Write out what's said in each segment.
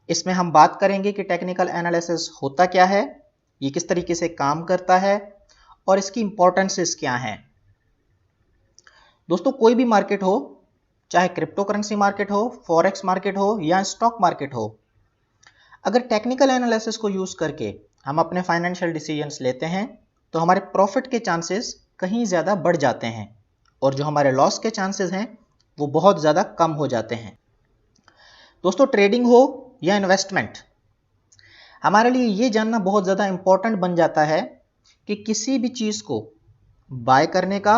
इसमें हम बात करेंगे कि टेक्निकल एनालिसिस होता क्या है, ये किस तरीके से काम करता है और इसकी इंपॉर्टेंसेस क्या हैं। दोस्तों कोई भी मार्केट हो, चाहे क्रिप्टो करेंसी मार्केट हो, फॉरेक्स मार्केट हो या स्टॉक मार्केट हो, अगर टेक्निकल एनालिसिस को यूज करके हम अपने फाइनेंशियल डिसीजंस लेते हैं तो हमारे प्रॉफिट के चांसेस कहीं ज़्यादा बढ़ जाते हैं और जो हमारे लॉस के चांसेस हैं वो बहुत ज़्यादा कम हो जाते हैं। दोस्तों ट्रेडिंग हो या इन्वेस्टमेंट, हमारे लिए ये जानना बहुत ज़्यादा इंपॉर्टेंट बन जाता है कि किसी भी चीज़ को बाय करने का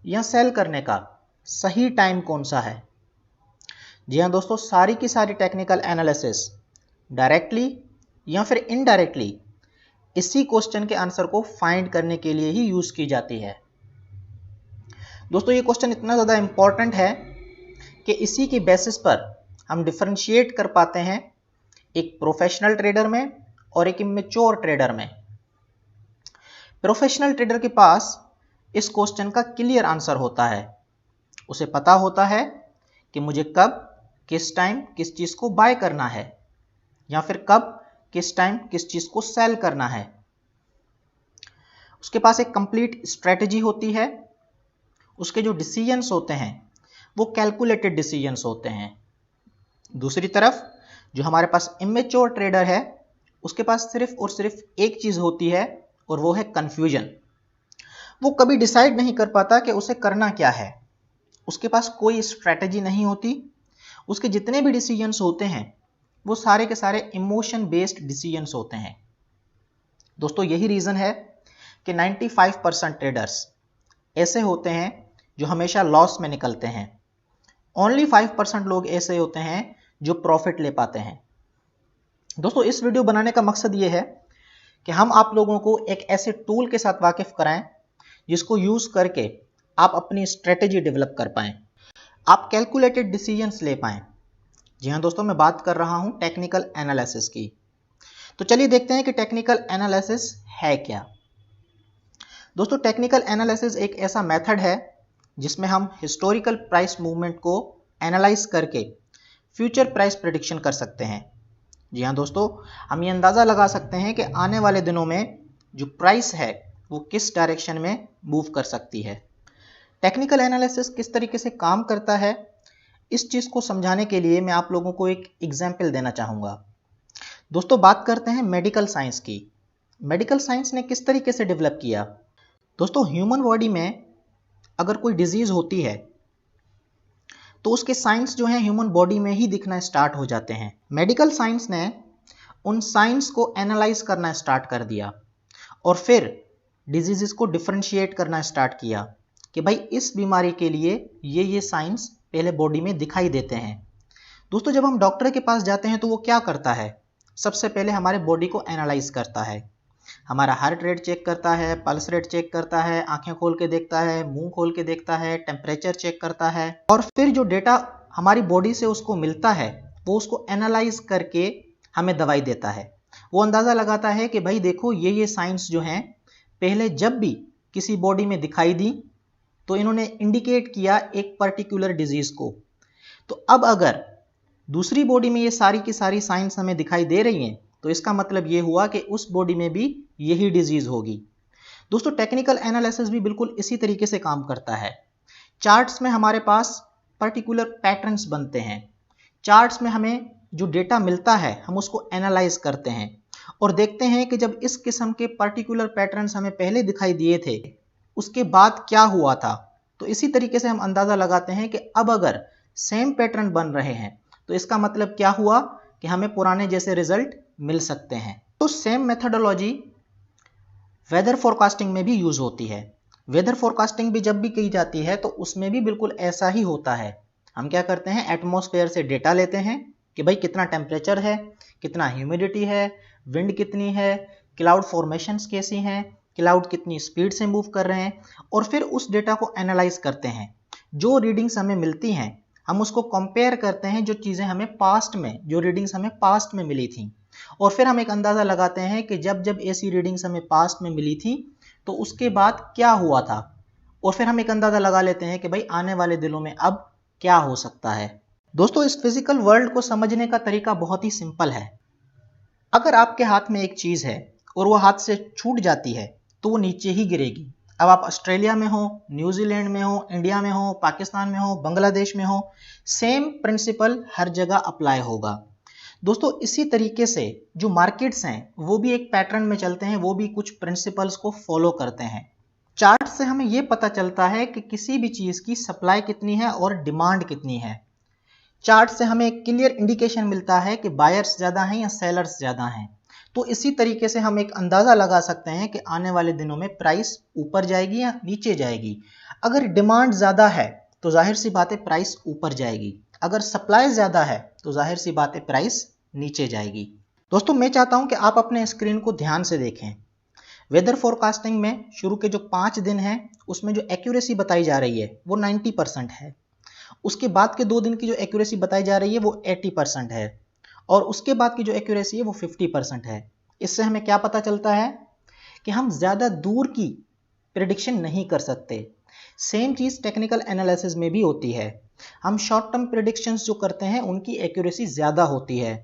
या सेल करने का सही टाइम कौन सा है। जी हाँ दोस्तों, सारी की सारी टेक्निकल एनालिसिस डायरेक्टली या फिर इनडायरेक्टली इसी क्वेश्चन के आंसर को फाइंड करने के लिए ही यूज की जाती है। दोस्तों ये क्वेश्चन इतना ज़्यादा इंपॉर्टेंट है कि इसी के बेसिस पर हम डिफरेंशिएट कर पाते हैं एक प्रोफेशनल ट्रेडर में और एक इमेच्योर ट्रेडर में। प्रोफेशनल ट्रेडर के पास इस क्वेश्चन का क्लियर आंसर होता है, उसे पता होता है कि मुझे कब किस टाइम किस चीज़ को बाय करना है या फिर कब किस टाइम किस चीज़ को सेल करना है। उसके पास एक कंप्लीट स्ट्रेटजी होती है, उसके जो डिसीजंस होते हैं वो कैलकुलेटेड डिसीजंस होते हैं। दूसरी तरफ जो हमारे पास इमेच्योर ट्रेडर है उसके पास सिर्फ और सिर्फ एक चीज़ होती है और वो है कन्फ्यूजन। वो कभी डिसाइड नहीं कर पाता कि उसे करना क्या है, उसके पास कोई स्ट्रेटजी नहीं होती, उसके जितने भी डिसीजंस होते हैं वो सारे के सारे इमोशन बेस्ड डिसीजंस होते हैं। दोस्तों यही रीज़न है कि 95% ट्रेडर्स ऐसे होते हैं जो हमेशा लॉस में निकलते हैं। ओनली 5% लोग ऐसे होते हैं जो प्रॉफिट ले पाते हैं। दोस्तों इस वीडियो बनाने का मकसद ये है कि हम आप लोगों को एक ऐसे टूल के साथ वाकिफ कराएं जिसको यूज़ करके आप अपनी स्ट्रेटेजी डेवलप कर पाएं, आप कैलकुलेटेड डिसीजंस ले पाएं। जी हाँ दोस्तों, मैं बात कर रहा हूं टेक्निकल एनालिसिस की। तो चलिए देखते हैं कि टेक्निकल एनालिसिस है क्या। दोस्तों टेक्निकल एनालिसिस एक ऐसा मेथड है जिसमें हम हिस्टोरिकल प्राइस मूवमेंट को एनालाइज करके फ्यूचर प्राइस प्रेडिक्शन कर सकते हैं। जी हाँ दोस्तों, हम ये अंदाज़ा लगा सकते हैं कि आने वाले दिनों में जो प्राइस है वो किस डायरेक्शन में मूव कर सकती है। टेक्निकल एनालिसिस किस तरीके से काम करता है, इस चीज़ को समझाने के लिए मैं आप लोगों को एक एग्जाम्पल देना चाहूँगा। दोस्तों बात करते हैं मेडिकल साइंस की। मेडिकल साइंस ने किस तरीके से डेवलप किया। दोस्तों ह्यूमन बॉडी में अगर कोई डिजीज़ होती है तो उसके साइंस जो हैं ह्यूमन बॉडी में ही दिखना स्टार्ट हो जाते हैं। मेडिकल साइंस ने उन साइंस को एनालाइज करना स्टार्ट कर दिया और फिर डिजीज़ को डिफरेंशिएट करना स्टार्ट किया कि भाई इस बीमारी के लिए ये साइंस पहले बॉडी में दिखाई देते हैं। दोस्तों जब हम डॉक्टर के पास जाते हैं तो वो क्या करता है, सबसे पहले हमारे बॉडी को एनालाइज करता है, हमारा हार्ट रेट चेक करता है, पल्स रेट चेक करता है, आंखें खोल के देखता है, मुंह खोल के देखता है, टेम्परेचर चेक करता है और फिर जो डेटा हमारी बॉडी से उसको मिलता है वो उसको एनालाइज करके हमें दवाई देता है। वो अंदाज़ा लगाता है कि भाई देखो ये साइंस जो हैं पहले जब भी किसी बॉडी में दिखाई दी तो इन्होंने इंडिकेट किया एक पर्टिकुलर डिजीज़ को, तो अब अगर दूसरी बॉडी में ये सारी की सारी साइंस हमें दिखाई दे रही हैं तो इसका मतलब ये हुआ कि उस बॉडी में भी यही डिजीज़ होगी। दोस्तों टेक्निकल एनालिसिस भी बिल्कुल इसी तरीके से काम करता है। चार्ट्स में हमारे पास पर्टिकुलर पैटर्न्स बनते हैं, चार्ट्स में हमें जो डेटा मिलता है हम उसको एनालाइज करते हैं और देखते हैं कि जब इस किस्म के पर्टिकुलर पैटर्न्स हमें पहले दिखाई दिए थे उसके बाद क्या हुआ था। तो इसी तरीके से हम अंदाज़ा लगाते हैं कि अब अगर सेम पैटर्न बन रहे हैं तो इसका मतलब क्या हुआ कि हमें पुराने जैसे रिजल्ट मिल सकते हैं। तो सेम मेथडोलॉजी वेदर फोरकास्टिंग में भी यूज़ होती है। वेदर फोरकास्टिंग भी जब भी की जाती है तो उसमें भी बिल्कुल ऐसा ही होता है। हम क्या करते हैं, एटमॉस्फेयर से डेटा लेते हैं कि भाई कितना टेम्परेचर है, कितना ह्यूमिडिटी है, विंड कितनी है, क्लाउड फॉर्मेशंस कैसी हैं, क्लाउड कितनी स्पीड से मूव कर रहे हैं और फिर उस डेटा को एनालाइज करते हैं। जो रीडिंग्स हमें मिलती हैं हम उसको कंपेयर करते हैं जो चीज़ें हमें पास्ट में, जो रीडिंग्स हमें पास्ट में मिली थी और फिर हम एक अंदाज़ा लगाते हैं कि जब जब ऐसी रीडिंग्स हमें पास्ट में मिली थी तो उसके बाद क्या हुआ था और फिर हम एक अंदाज़ा लगा लेते हैं कि भाई आने वाले दिनों में अब क्या हो सकता है। दोस्तों इस फिजिकल वर्ल्ड को समझने का तरीका बहुत ही सिंपल है। अगर आपके हाथ में एक चीज है और वो हाथ से छूट जाती है तो वो नीचे ही गिरेगी। अब आप ऑस्ट्रेलिया में हो, न्यूजीलैंड में हो, इंडिया में हो, पाकिस्तान में हो, बांग्लादेश में हो, सेम प्रिंसिपल हर जगह अप्लाई होगा। दोस्तों इसी तरीके से जो मार्केट्स हैं वो भी एक पैटर्न में चलते हैं, वो भी कुछ प्रिंसिपल्स को फॉलो करते हैं। चार्ट से हमें ये पता चलता है कि किसी भी चीज की सप्लाई कितनी है और डिमांड कितनी है। चार्ट से हमें एक क्लियर इंडिकेशन मिलता है कि बायर्स ज्यादा हैं या सेलर्स ज्यादा हैं। तो इसी तरीके से हम एक अंदाजा लगा सकते हैं कि आने वाले दिनों में प्राइस ऊपर जाएगी या नीचे जाएगी। अगर डिमांड ज्यादा है तो जाहिर सी बात है प्राइस ऊपर जाएगी, अगर सप्लाई ज्यादा है तो जाहिर सी बात है प्राइस नीचे जाएगी। दोस्तों मैं चाहता हूं कि आप अपने स्क्रीन को ध्यान से देखें। वेदर फोरकास्टिंग में शुरू के जो 5 दिन हैं उसमें जो एक्यूरेसी बताई जा रही है वो 90% है। उसके बाद के 2 दिन की जो एक्यूरेसी बताई जा रही है वो 80% है और उसके बाद की जो एक्यूरेसी है वो 50% है। इससे हमें क्या पता चलता है कि हम ज़्यादा दूर की प्रेडिक्शन नहीं कर सकते। सेम चीज़ टेक्निकल एनालिसिस में भी होती है। हम शॉर्ट टर्म प्रेडिक्शंस जो करते हैं उनकी एक्यूरेसी ज़्यादा होती है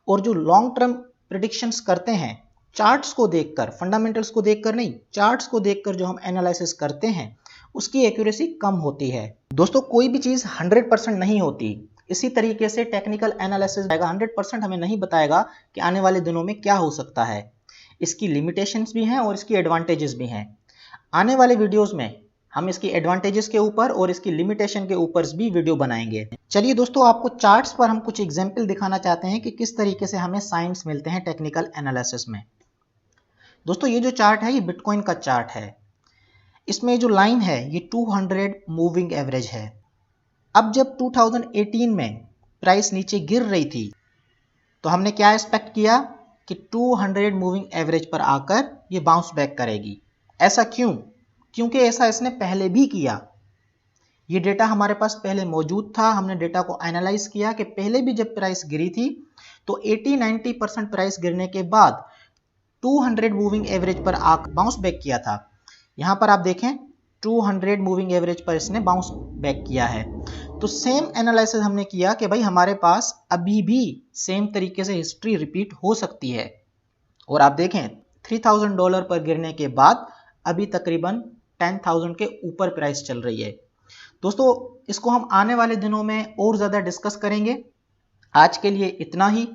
और जो लॉन्ग टर्म प्रेडिक्शंस करते हैं चार्ट्स को देखकर, फंडामेंटल्स को देखकर नहीं, चार्ट्स को देखकर जो हम एनालिसिस करते हैं उसकी एक्यूरेसी कम होती है। दोस्तों कोई भी चीज़ 100% नहीं होती। इसी तरीके से टेक्निकल एनालिसिस 100% हमें नहीं बताएगा कि आने वाले दिनों में क्या हो सकता है। इसकी लिमिटेशंस भी हैं और इसकी एडवांटेजेस भी हैं। आने वाले वीडियोस में हम इसकी एडवांटेजेस के ऊपर और इसकी लिमिटेशन के ऊपर भी वीडियो बनाएंगे। चलिए दोस्तों आपको चार्ट्स पर हम कुछ एग्जाम्पल दिखाना चाहते हैं कि किस तरीके से हमें साइंस मिलते हैं टेक्निकल एनालिसिस में। दोस्तों ये जो चार्ट है ये बिटकॉइन का चार्ट है। इसमें जो लाइन है ये 200 मूविंग एवरेज है। अब जब 2018 में प्राइस नीचे गिर रही थी तो हमने क्या एक्सपेक्ट किया कि 200 मूविंग एवरेज पर आकर ये बाउंस बैक करेगी। ऐसा क्यों? क्योंकि ऐसा इसने पहले भी किया। ये डेटा हमारे पास पहले मौजूद था, हमने डेटा को एनालाइज किया कि पहले भी जब प्राइस गिरी थी तो 80-90% प्राइस गिरने के बाद 200 मूविंग एवरेज पर आकर बाउंस बैक किया था। यहाँ पर आप देखें 200 मूविंग एवरेज पर इसने बाउंस बैक किया है। तो सेम एनालिसिस हमने किया कि भाई हमारे पास अभी भी सेम तरीके से हिस्ट्री रिपीट हो सकती है। और आप देखें $3000 पर गिरने के बाद अभी तकरीबन 10,000 के ऊपर प्राइस चल रही है। दोस्तों इसको हम आने वाले दिनों में और ज़्यादा डिस्कस करेंगे। आज के लिए इतना ही।